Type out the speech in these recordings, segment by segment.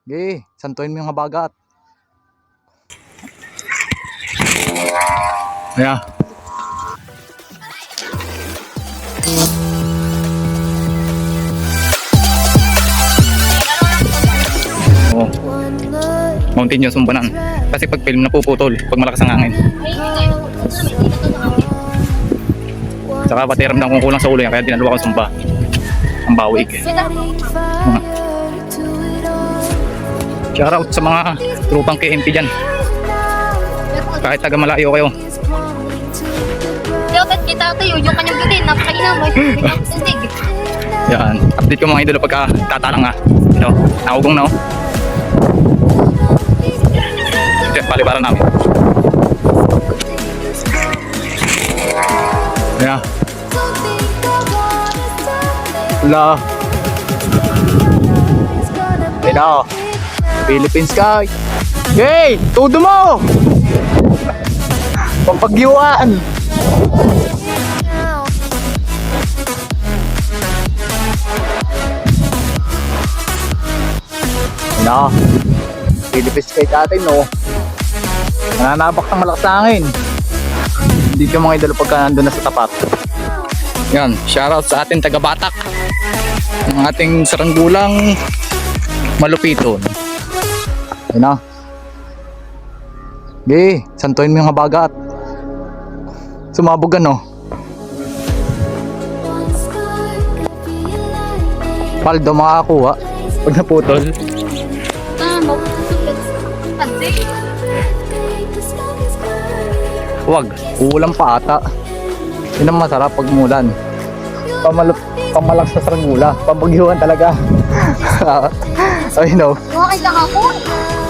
Sige, santuin mo yung habagat. Ayan. Oh. Mountainous yung banan. Kasi pag film napuputol, pag malakas ang hangin. Saka pati ramdam kong kulang sa ulo yan, kaya dinaluwa ko sumba. Ang bawig. Shout out sa mga trupang KMT dyan. Kahit taga malayo kayo. Kita tayo, yung kanyang beauty, napakainaw mo. Yan, update ko mga idolo pagka tatalang ha. Ito, nakugong na oh. Ito yung palibaran namin. Ayan. Wala. Ito. Philippine Sky. Yay! Todo mo! Pampagyuan! Ano? Philippine Sky natin, no? Nananabak ng malakas na hangin. Hindi ka mga idolo pagka nandun na sa tapat. Yan, shoutout sa ating taga-Batak. Ang ating saranggulang malupiton. Yan na. Sige, santuin mo yung habagat. Sumabog ano? Paldo makakuha pag naputol. Huwag, uulan pa ata. Yun ang masarap pag umulan. Pamalakas na sarangula. Pambagyuhan talaga. I know. Okay lang ako.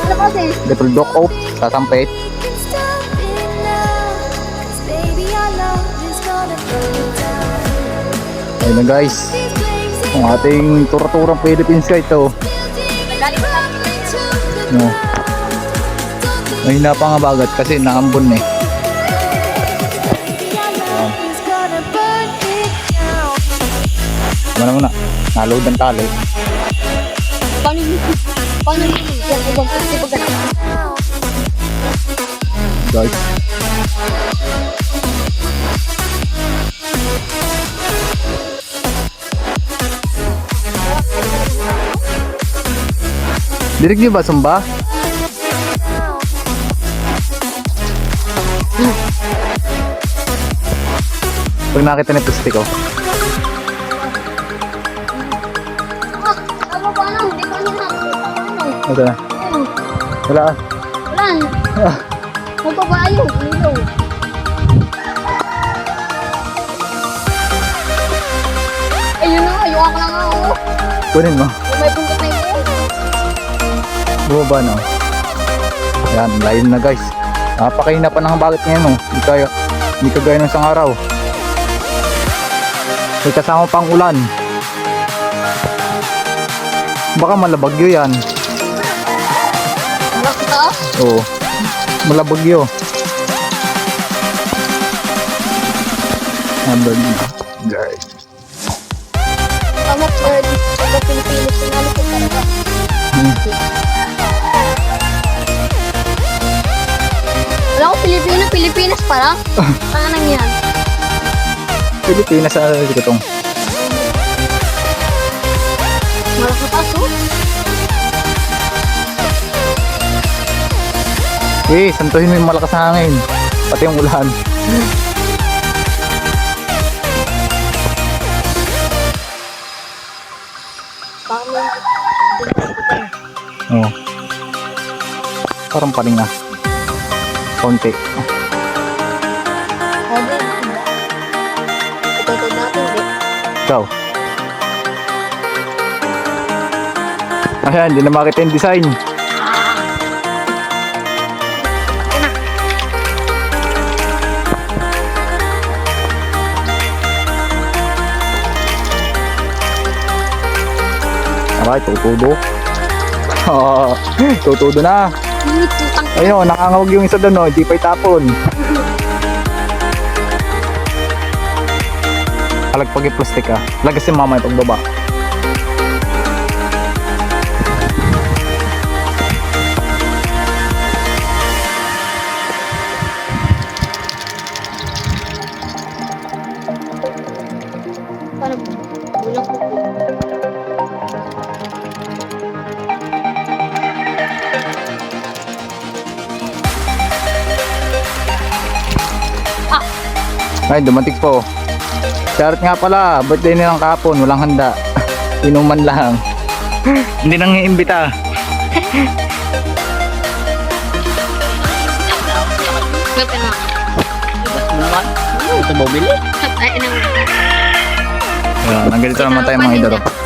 Ano kasi? Dituldok off, sasampit. Ayun na guys. Ang ating tura-turang Philippine Sky ito. No. Mahina pa nga bagat kasi naambon eh. Muna, naload ang tali. Paano yun? Yan, ibang kasi pag Guys. Dirig niyo ba sumba? Pag nakita ni Pusti ko. Ano ba lang? Hindi ko nila. Ito na. Wala ah. Wala. Magpapayo. Ilaw. Ayun na. Ayun ako lang ako. Kunin mo. May bungkot na ito. Bumaba na. Ayan, layo na guys. Napakaina pa ng bagat ngayon oh. Hindi kagaya ng isang araw. May kasama pang ulan. Baka malabagyo yan. Malakta? Oo. Malabagyo. Number guys. Tama po. Pagka Pilipinas. Sinalo ko talaga. Wala ko Pilipinas para. Ano yan? Pilipinas sa sikotong. Malaki paso. Santuhin mo yung malakas na hangin. Pati yung ulan. Oo. Parang paling na. Konti. Ito natin eh. Ikaw. Ayan, hindi na makita yung design. Alright, tutudo. Tutudo na. Ayun, nakangawag yung isa doon, no? Hindi pa itapon. Palagpag yung plastic ah. Lagasin mamaya pagbaba. Ay, dumating po. Charot nga pala, birthday nilang kahapon, walang handa. Inuman lang. Hindi nang iimbita. Gapin mo. Naman. Ito bumili. Ay, nang... Ayan, nandito naman tayo mga idolo.